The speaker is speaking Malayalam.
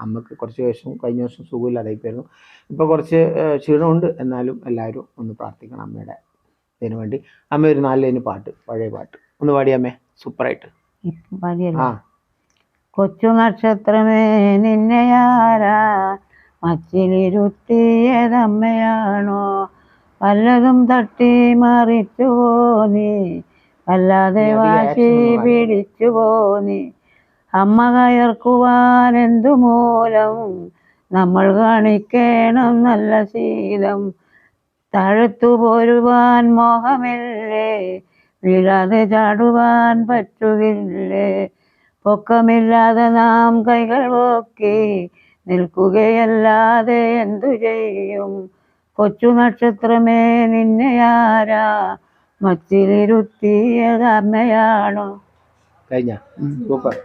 അമ്മക്ക് കുറച്ച് ദിവസം കഴിഞ്ഞ വർഷം സുഖമില്ലാതായിപ്പോയിരുന്നു. ഇപ്പോൾ കുറച്ച് ക്ഷീണമുണ്ട്. എന്നാലും എല്ലാവരും ഒന്ന് പ്രാർത്ഥിക്കണം അമ്മയുടെ ഇതിനു വേണ്ടി. അമ്മ ഒരു 4 ലൈന് പാട്ട്, പഴയ പാട്ട് ഒന്ന് പാടിയമ്മേ, സൂപ്പറായിട്ട്. ആ, കൊച്ചു നക്ഷത്രമേ നിന്നെയാരാ മച്ചിലിരുത്തിയതമ്മയാണോ, വല്ലതും തട്ടി മറിച്ചു പോന്നി, വല്ലാതെ വാശി പിടിച്ചു പോന്നി, അമ്മ കയർക്കുവാൻ എന്തു മൂലം, നമ്മൾ കാണിക്കണം നല്ല ശീലം, താഴത്തു പോരുവാൻ മോഹമില്ലേ, വീഴാതെ ചാടുവാൻ പറ്റുകില്ലേ, പൊക്കമില്ലാതെ നാം കൈകൾ പൊക്കി നിൽക്കുകയല്ലാതെ എന്തു ചെയ്യും, കൊച്ചു നക്ഷത്രമേ നിന്നെയാരാ മച്ചിലിരുത്തിയത് അമ്മയാണോ. കഴിഞ്ഞ സൂപ്പർ.